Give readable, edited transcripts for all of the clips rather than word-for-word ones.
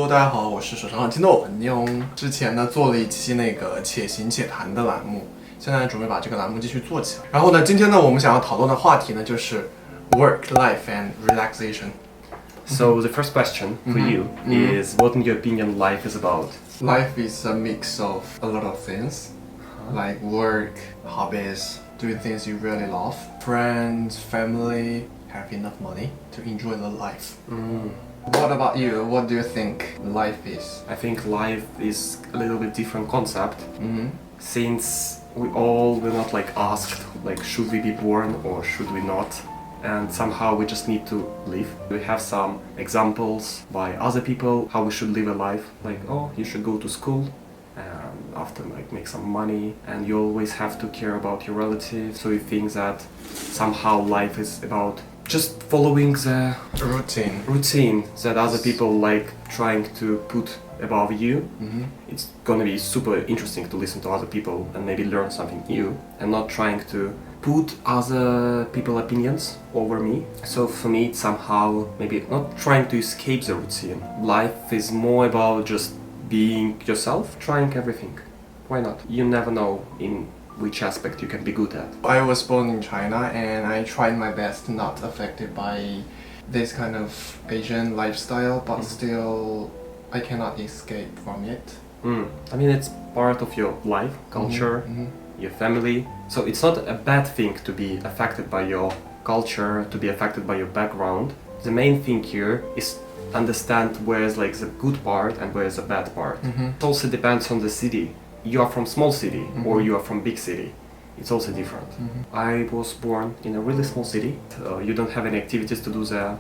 Hello， 大家好，我是手上听的我朋友。之前呢做了一期那个且行且谈的栏目，现在准备把这个栏目继续做起来。然后呢，今天呢我们想要讨论的话题呢就是 work, life and relaxation. So the first question for you is, what in your opinion life is about? Life is a mix of a lot of things, like work, hobbies, doing things you really love, friends, family, have enough money to enjoy the life. What about you? What do you think life is? I think life is a little bit different concept, since we all were not asked should we be born or should we not, and somehow we just need to live. We have some examples by other people how we should live a life, oh, you should go to school and after make some money, and you always have to care about your relatives, so you think that somehow life is about just following the routine that other people trying to put above you. It's gonna be super interesting to listen to other people and maybe learn something new, and not trying to put other people's opinions over me. So for me it's somehow maybe not trying to escape the routine. Life is more about just being yourself, trying everything. Why not? You never know in which aspect you can be good at. I was born in China and I tried my best not affected by this kind of Asian lifestyle, but still I cannot escape from it. I mean, it's part of your life, culture, your family. So it's not a bad thing to be affected by your culture, to be affected by your background. The main thing here is understand where is the good part and where is the bad part. It also depends on the city. You are from small city or you are from big city. It's also different. I was born in a really small city. You don't have any activities to do there,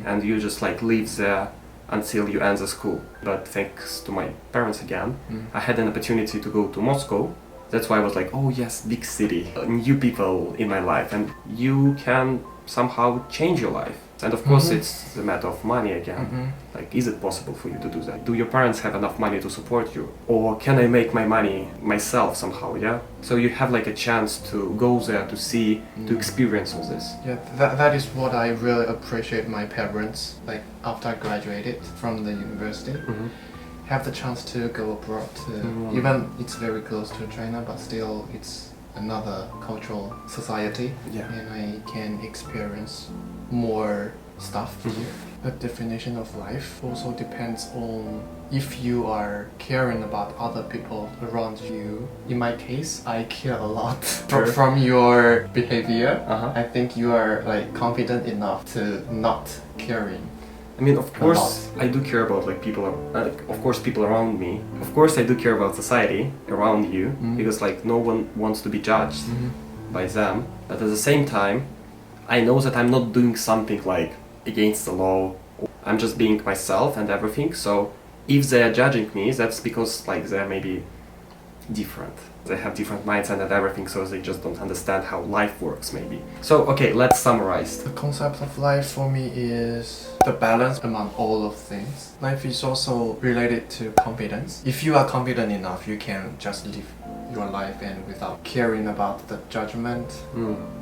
and you just live there until you end the school. But thanks to my parents again, I had an opportunity to go to Moscow. That's why I was oh yes, big city, new people in my life, and you can somehow change your life. And of course it's a matter of money again. Is it possible for you to do that? Do your parents have enough money to support you? Or can I make my money myself somehow, yeah? So you have a chance to go there, to see, to experience all this. Yeah, that is what I really appreciate my parents, after I graduated from the university. Have the chance to go abroad to, even it's very close to China, but still it's another cultural society. Yeah. And I can experience more stuff here. The definition of life also depends on if you are caring about other people around you. In my case, I care a lot from your behavior. I think you are confident enough to not caring. I mean, of course, I do care about people, of course, people around me. Of course, I do care about society around you, because no one wants to be judged by them. But at the same time, I know that I'm not doing something against the law. I'm just being myself and everything. So if they are judging me, that's because they're maybe different. They have different mindset and everything, so they just don't understand how life works maybe. So okay, let's summarize. The concept of life for me is the balance among all of things. Life is also related to confidence. If you are confident enough, you can just live your life and without caring about the judgment.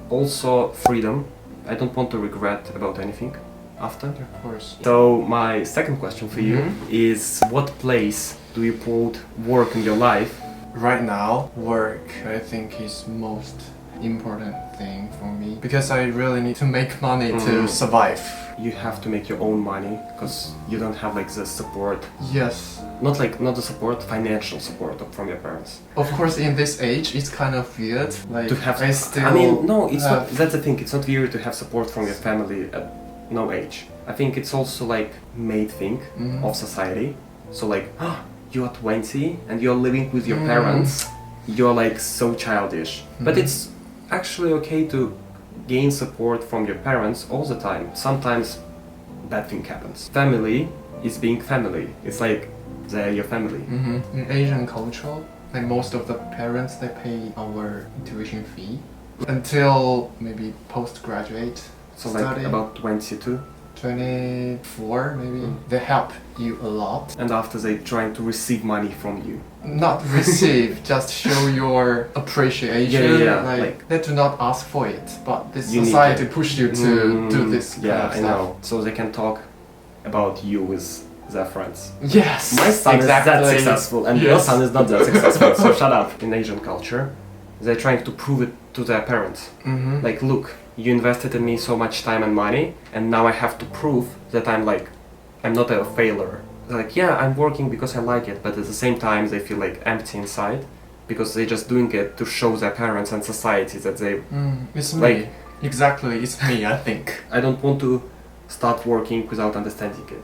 Also freedom. I don't want to regret about anything after. Of course. So my second question for you is, what place do you put work in your life? Right now, work I think is most important thing for me, because I really need to make money to survive. You have to make your own money because you don't have the support. Yes. Not the support, financial support from your parents. Of course, in this age, it's kind of weird. To have, I still. I mean, no, it's not. That's the thing. It's not weird to have support from your family at no age. I think it's also made thing of society. So you are 20 and you're living with your parents. You're so childish. But it's actually okay to gain support from your parents all the time. Sometimes bad thing happens. Family is being family. It's they're your family. In Asian culture, most of the parents, they pay our tuition fee until maybe postgraduate. So study. about 22. 24 maybe. They help you a lot. And after they trying to receive money from you. Not receive, just show your appreciation. They do not ask for it, but this society push you to do this kind of I stuff. know. So they can talk about you with their friends. Yes. My son is that successful and your Yes. son is not that successful, so shut up. In Asian culture, they're trying to prove it to their parents. Mm-hmm. Like, look, you invested in me so much time and money, and now I have to prove that I'm not a failure. They're like, yeah, I'm working because I like it, but at the same time they feel like empty inside because they're just doing it to show their parents and society that they... It's me. Like- Exactly, it's me, I think. I don't want to start working without understanding it.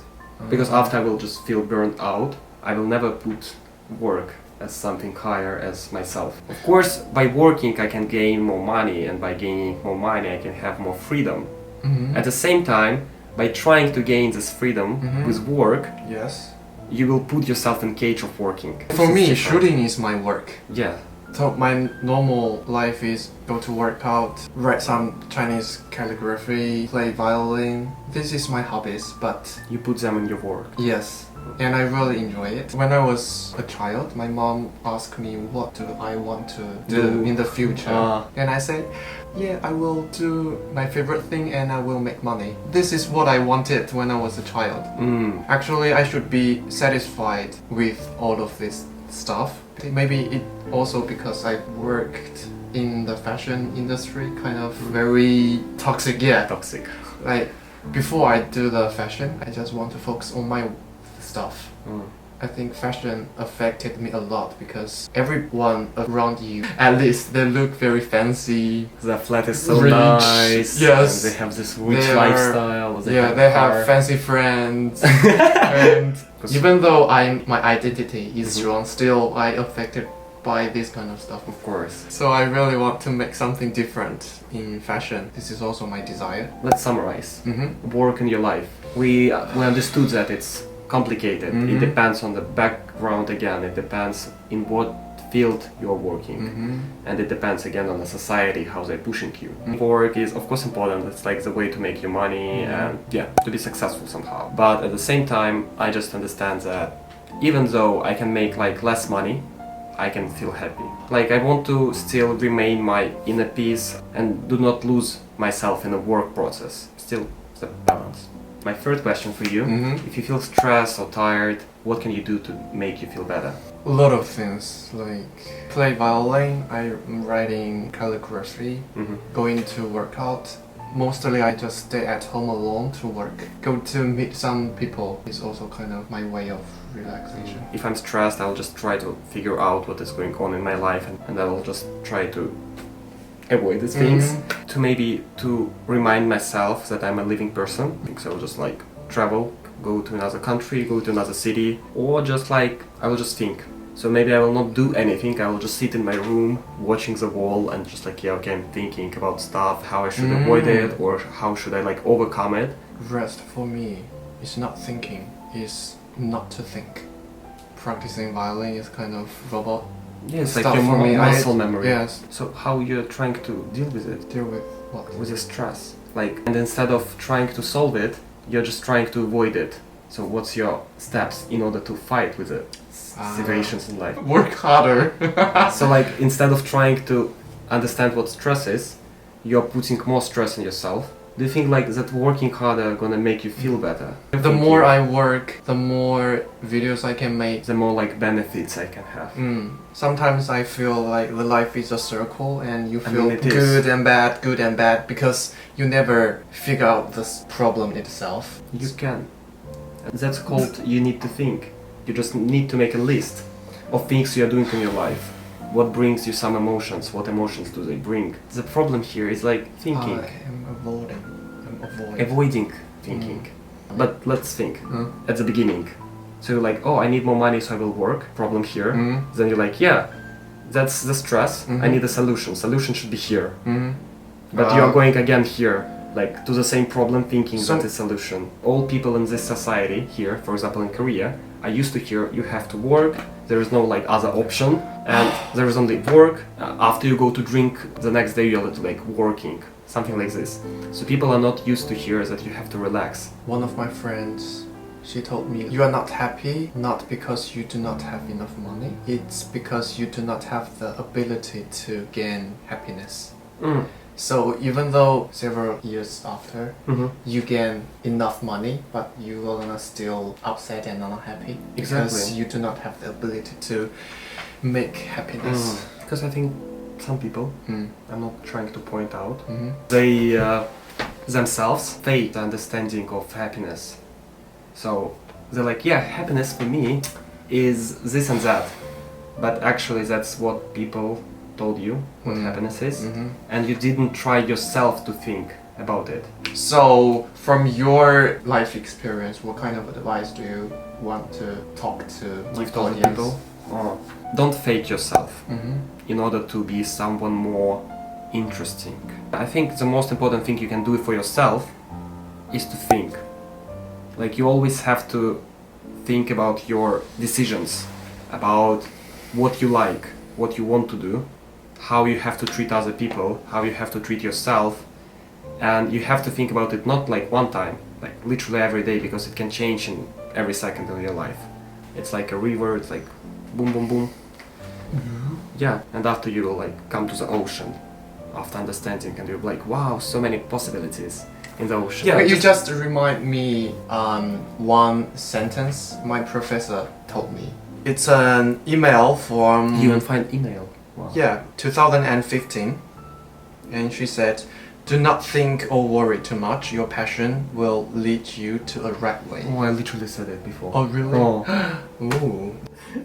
Because after I will just feel burned out, I will never put work as something higher as myself. Of course, by working I can gain more money, and by gaining more money I can have more freedom. Mm-hmm. At the same time, by trying to gain this freedom with work, Yes. you will put yourself in cage of working. For me, This is different. shooting is my work. Yeah. So my normal life is go to work out, write some Chinese calligraphy, play violin. This is my hobbies, but You put them in your work. yes, and I really enjoy it. When I was a child, my mom asked me what do I want to do in the future. And I said, yeah, I will do my favorite thing and I will make money. This is what I wanted when I was a child. Actually, I should be satisfied with all of this stuff. Maybe it also because I worked in the fashion industry, kind of very toxic. Yeah, Toxic. like before I do the fashion, I just want to focus on my stuff. I think fashion affected me a lot because everyone around you, at least they look very fancy. The flat is so Rich. nice. Yes. And they have this rich They are- lifestyle. They car. have fancy friends. And even though my identity is wrong, still I affected by this kind of stuff. Of course. So I really want to make something different in fashion. This is also my desire. Let's summarize. Work in your life. We understood that it's complicated. It depends on the background again. It depends in what field you're working. And it depends again on the society, how they're pushing you. Work is of course important. It's like the way to make your money and to be successful somehow. But at the same time, I just understand that even though I can make like less money, I can feel happy. Like I want to still remain my inner peace and do not lose myself in the work process. Still the balance. My third question for you, if you feel stressed or tired, what can you do to make you feel better? A lot of things, like play violin, I'm writing calligraphy, going to work out. Mostly I just stay at home alone to work. Go to meet some people is also kind of my way of relaxation. If I'm stressed, I'll just try to figure out what is going on in my life, and I will just try to avoid these things. To remind myself that I'm a living person. So I'll just like travel, go to another country, go to another city, or just like I will just think. So maybe I will not do anything, I will just sit in my room watching the wall and just like, yeah, okay, I'm thinking about stuff, how I should avoid it, or how should I like overcome it. Rest for me is not thinking, is not to think. Practicing violin is kind of robot. Yeah, it's like stuff your for me. muscle memory. Yes. So how you're trying to deal with it? Deal with what? With your stress. Like, and instead of trying to solve it, you're just trying to avoid it. So what's your steps in order to fight with the situations in life? Work harder. So like, instead of trying to understand what stress is, you're putting more stress on yourself. Do you think like that working harder gonna make you feel better? The more I work, the more videos I can make. The more like benefits I can have. Sometimes I feel like the life is a circle and you I feel mean, it is. good and bad because you never figure out this problem itself. You can. And that's called you need to think. You just need to make a list of things you are doing in your life. What brings you some emotions? What emotions do they bring? The problem here is like thinking. I am avoiding. I'm avoiding. Avoiding thinking. But let's think at the beginning. So you're like, oh, I need more money so I will work. Problem here. Then you're like, yeah, that's the stress. I need a solution. Solution should be here. But you're going again here, like to the same problem thinking that is solution. All people in this society here, for example in Korea, I used to hear you have to work, there is no like other option, and there is only work. After you go to drink, the next day you're like working. Something like this. So people are not used to hear that you have to relax. One of my friends, she told me, you are not happy not because you do not have enough money, it's because you do not have the ability to gain happiness. So even though several years after you gain enough money, but you are gonna still upset and unhappy because Exactly. you do not have the ability to make happiness. Because I think some people, I'm not trying to point out, Mm-hmm. they themselves fake the understanding of happiness. So they're like, yeah, happiness for me is this and that. But actually that's what people told you what happiness is, and you didn't try yourself to think about it. So from your life experience, what kind of advice do you want to talk to my Give to other audience? people, don't fake yourself Mm-hmm. in order to be someone more interesting. I think the most important thing you can do for yourself is to think. Like you always have to think about your decisions, about what you like, what you want to do, how you have to treat other people, how you have to treat yourself, and you have to think about it not like one time, like literally every day, because it can change in every second of your life. It's like a river, it's like boom boom boom. Yeah, and after you will like come to the ocean after understanding, and you're like, wow, so many possibilities in the ocean. Yeah, you just remind me one sentence my professor told me. It's an email from You even find email. Wow. 2015, and she said, "Do not think or worry too much. Your passion will lead you to a right way." Oh, I literally said it before. Oh, really? Oh.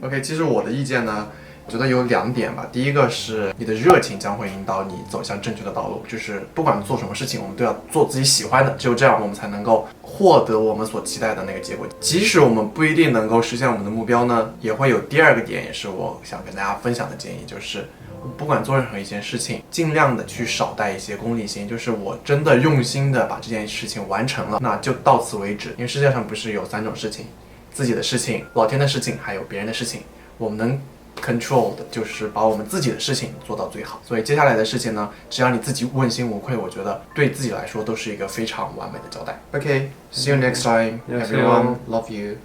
OK， 其实我的意见呢，觉得有2点吧。第一个是你的热情将会引导你走向正确的道路，就是不管做什么事情，我们都要做自己喜欢的，只有这样我们才能够获得我们所期待的那个结果。即使我们不一定能够实现我们的目标呢，也会有第2个点，也是我想跟大家分享的建议，就是不管做任何一件事情，尽量的去少带一些功利心，就是我真的用心的把这件事情完成了，那就到此为止。因为世界上不是有3种事情，自己的事情、老天的事情，还有别人的事情。我们能 control 的就是把我们自己的事情做到最好。所以接下来的事情呢，只要你自己问心无愧，我觉得对自己来说都是一个非常完美的交代。Okay, see you next time, Yeah, everyone. Love you.